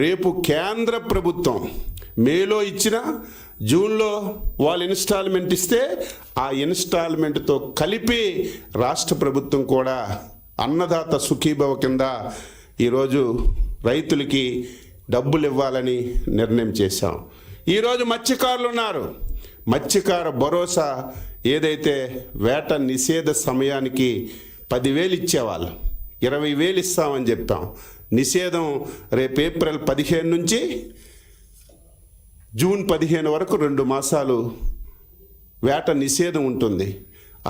రేపు కేంద్ర ప్రభుత్వం మేలో ఇచ్చిన జూన్లో వాళ్ళు ఇన్స్టాల్మెంట్ ఇస్తే ఆ ఇన్స్టాల్మెంట్తో కలిపి రాష్ట్ర ప్రభుత్వం కూడా అన్నదాత సుఖీభవ కింద ఈరోజు రైతులకి డబ్బులు ఇవ్వాలని నిర్ణయం చేశాం. ఈరోజు మత్స్యకారులు ఉన్నారు. మత్స్యకార భరోసా ఏదైతే వేట నిషేధ సమయానికి 10,000 ఇచ్చేవాళ్ళు 20,000 ఇస్తామని చెప్పాం. నిషేధం రేపు ఏప్రిల్ 15 నుంచి జూన్ 15 వరకు 2 మాసాలు వేట నిషేధం ఉంటుంది.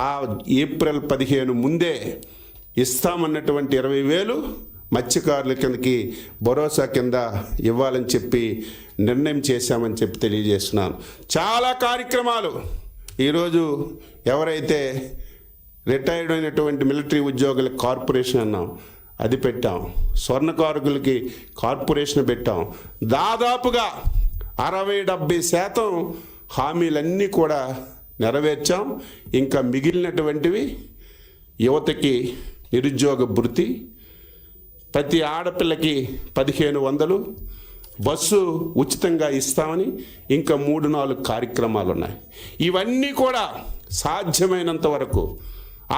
ఆ ఏప్రిల్ 15 ముందే ఇస్తామన్నటువంటి 20,000 మత్స్యకారుల కిందకి భరోసా కింద ఇవ్వాలని చెప్పి నిర్ణయం చేశామని చెప్పి తెలియజేస్తున్నాను. చాలా కార్యక్రమాలు ఈరోజు ఎవరైతే రిటైర్డ్ అయినటువంటి మిలిటరీ ఉద్యోగుల కార్పొరేషన్ అన్నాం, అది పెట్టాం. స్వర్ణకారులకి కార్పొరేషన్ పెట్టాం. దాదాపుగా 60-70% హామీలన్నీ కూడా నెరవేర్చాం. ఇంకా మిగిలినటువంటివి యువతకి నిరుద్యోగ భృతి, ప్రతి ఆడపిల్లకి 1,500, బస్సు ఉచితంగా ఇస్తామని ఇంకా 3-4 కార్యక్రమాలు ఉన్నాయి. ఇవన్నీ కూడా సాధ్యమైనంత వరకు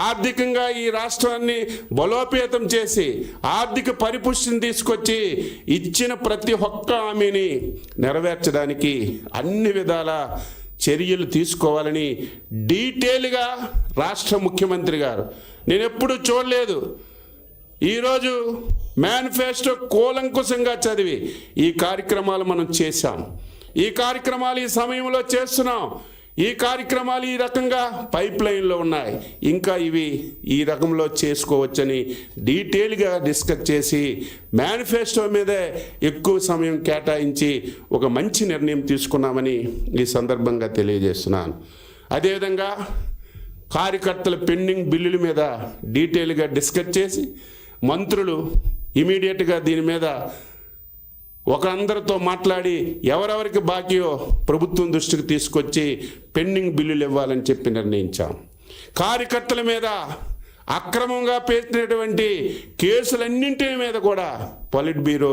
ఆర్థికంగా ఈ రాష్ట్రాన్ని బలోపేతం చేసి ఆర్థిక పరిపుష్టిని తీసుకొచ్చి ఇచ్చిన ప్రతి ఒక్క హామీని నెరవేర్చడానికి అన్ని విధాల చర్యలు తీసుకోవాలని డీటెయిల్గా రాష్ట్ర ముఖ్యమంత్రి గారు, నేను ఎప్పుడూ చూడలేదు, ఈరోజు మేనిఫెస్టో కూలంకుశంగా చదివి ఈ కార్యక్రమాలు మనం చేశాం. ఈ కార్యక్రమాలు ఈ సమయంలో చేస్తున్నాం. ఈ కార్యక్రమాలు ఈ రకంగా పైప్ లైన్లో ఉన్నాయి. ఇంకా ఇవి ఈ రకంలో చేసుకోవచ్చని డీటెయిల్గా డిస్కస్ చేసి మేనిఫెస్టో మీదే ఎక్కువ సమయం కేటాయించి ఒక మంచి నిర్ణయం తీసుకున్నామని ఈ సందర్భంగా తెలియజేస్తున్నాను. అదేవిధంగా కార్యకర్తల పెండింగ్ బిల్లుల మీద డీటెయిల్గా డిస్కస్ చేసి మంత్రులు ఇమీడియట్గా దీని మీద అందరితో మాట్లాడి ఎవరెవరికి బాకీయో ప్రభుత్వం దృష్టికి తీసుకొచ్చి పెండింగ్ బిల్లులు ఇవ్వాలని చెప్పి నిర్ణయించాం. కార్యకర్తల మీద అక్రమంగా పెట్టినటువంటి కేసులన్నింటి మీద కూడా పొలిట్ బ్యూరో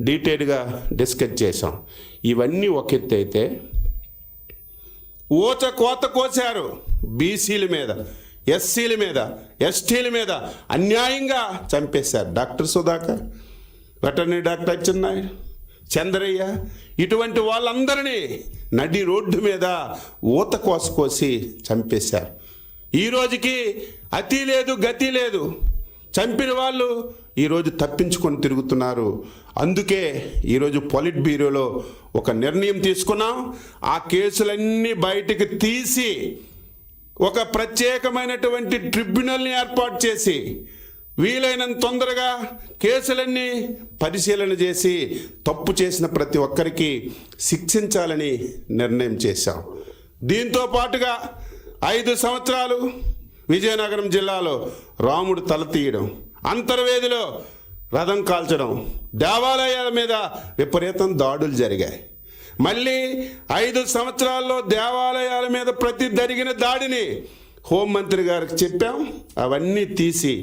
డీటెయిల్గా డిస్కస్ చేశాం. ఇవన్నీ ఒక ఎత్తు అయితే ఊచ కోత కోసారు. బీసీల మీద, ఎస్సీల మీద, ఎస్టీల మీద అన్యాయంగా చంపేశారు. Doctor Sudhakar, veterinary doctor Atchannaidu, Chandraiah, ఇటువంటి వాళ్ళందరినీ నడి రోడ్డు మీద ఊత కోసి చంపేశారు. ఈ రోజుకి అతి లేదు గతి లేదు. చంపిన వాళ్ళు ఈరోజు తప్పించుకొని తిరుగుతున్నారు. అందుకే ఈరోజు పొలిట్ బ్యూరోలో ఒక నిర్ణయం తీసుకున్నాం. ఆ కేసులన్నీ బయటికి తీసి ఒక ప్రత్యేకమైనటువంటి ట్రిబ్యునల్ని ఏర్పాటు చేసి వీలైనంత తొందరగా కేసులన్నీ పరిశీలన చేసి తప్పు చేసిన ప్రతి ఒక్కరికి శిక్షించాలని నిర్ణయం చేశాం. దీంతో పాటుగా 5 సంవత్సరాలు విజయనగరం జిల్లాలో రాముడు తల తీయడం, అంతర్వేదిలో రథం కాల్చడం, దేవాలయాల మీద విపరీతం దాడులు జరిగాయి. మళ్ళీ 5 సంవత్సరాల్లో దేవాలయాల మీద ప్రతి జరిగిన దాడిని హోంమంత్రి గారికి చెప్పాం. అవన్నీ తీసి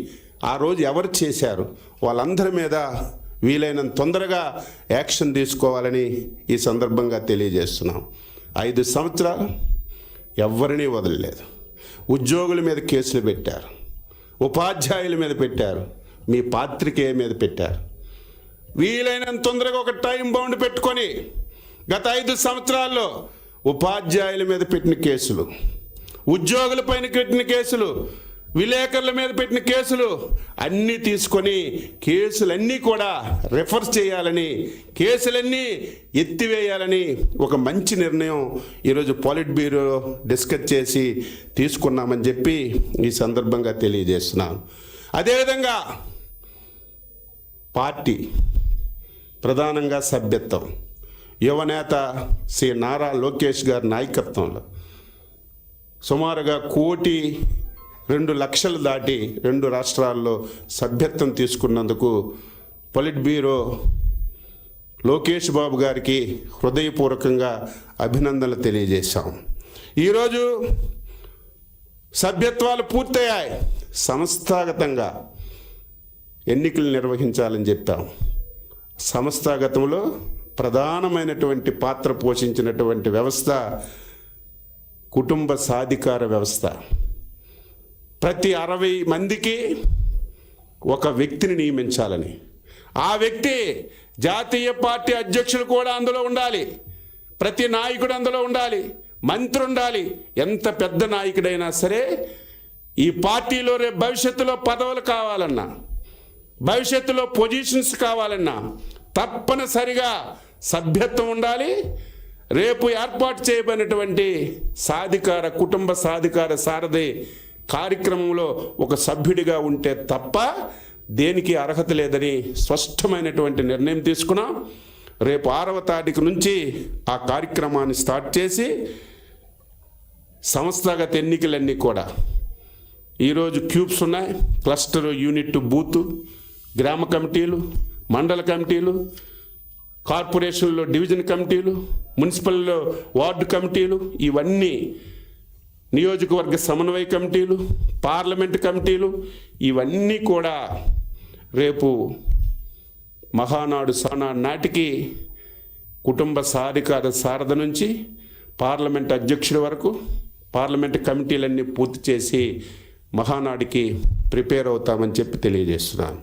ఆ రోజు ఎవరు చేశారు వాళ్ళందరి మీద వీలైనంత తొందరగా యాక్షన్ తీసుకోవాలని ఈ సందర్భంగా తెలియజేస్తున్నాం. 5 సంవత్సరాలు ఎవరినీ వదలలేదు. ఉద్యోగుల మీద కేసులు పెట్టారు, ఉపాధ్యాయుల మీద పెట్టారు, మీ పాత్రికేయ మీద పెట్టారు. వీలైనంత తొందరగా ఒక టైం బౌండ్ పెట్టుకొని గత 5 సంవత్సరాల్లో ఉపాధ్యాయుల మీద పెట్టిన కేసులు, ఉద్యోగుల పైన పెట్టిన కేసులు, విలేకరుల మీద పెట్టిన కేసులు అన్నీ తీసుకొని కేసులన్నీ కూడా రిఫర్ చేయాలని, కేసులన్నీ ఎత్తివేయాలని ఒక మంచి నిర్ణయం ఈరోజు పొలిట్ బ్యూరో డిస్కస్ చేసి తీసుకున్నామని చెప్పి ఈ సందర్భంగా తెలియజేస్తున్నాను. అదేవిధంగా పార్టీ ప్రధానంగా సభ్యత్వం యువనేత శ్రీ నారా లోకేష్ గారి నాయకత్వంలో సుమారుగా 1,02,00,000 దాటి 2 రాష్ట్రాల్లో సభ్యత్వం తీసుకున్నందుకు పొలిట్ బ్యూరో లోకేష్ బాబు గారికి హృదయపూర్వకంగా అభినందనలు తెలియజేశాం. ఈరోజు సభ్యత్వాలు పూర్తయ్యాయి. సంస్థాగతంగా ఎన్నికలు నిర్వహించాలని చెప్పాం. సంస్థాగతంలో ప్రధానమైనటువంటి పాత్ర పోషించినటువంటి వ్యవస్థ కుటుంబ సాధికార వ్యవస్థ. ప్రతి 60 మందికి ఒక వ్యక్తిని నియమించాలని, ఆ వ్యక్తి జాతీయ పార్టీ అధ్యక్షుడు కూడా అందులో ఉండాలి, ప్రతి నాయకుడు అందులో ఉండాలి, మంత్రి ఉండాలి. ఎంత పెద్ద నాయకుడైనా సరే ఈ పార్టీలో రేపు భవిష్యత్తులో పదవులు కావాలన్నా, భవిష్యత్తులో పొజిషన్స్ కావాలన్నా తప్పనిసరిగా సభ్యత్వం ఉండాలి. రేపు ఏర్పాటు చేయబడినటువంటి సాధికార కుటుంబ సాధికార సారథి కార్యక్రమంలో ఒక సభ్యుడిగా ఉంటే తప్ప దేనికి అర్హత లేదని స్పష్టమైనటువంటి నిర్ణయం తీసుకున్నాం. రేపు 6వ తారీఖు నుంచి ఆ కార్యక్రమాన్ని స్టార్ట్ చేసి సంస్థాగత ఎన్నికలన్నీ కూడా ఈరోజు క్యూబ్స్ ఉన్నాయి, క్లస్టర్, యూనిట్, బూత్, గ్రామ కమిటీలు, మండల కమిటీలు, కార్పొరేషన్లో డివిజన్ కమిటీలు, మున్సిపల్లో వార్డు కమిటీలు, ఇవన్నీ నియోజకవర్గ సమన్వయ కమిటీలు, పార్లమెంట్ కమిటీలు, ఇవన్నీ కూడా రేపు మహానాడు నాటికి కుటుంబ సాధికార సారథి నుంచి పార్లమెంట్ అధ్యక్షుడి వరకు పార్లమెంట్ కమిటీలన్నీ పూర్తి చేసి మహానాడికి ప్రిపేర్ అవుతామని చెప్పి తెలియజేస్తున్నాను.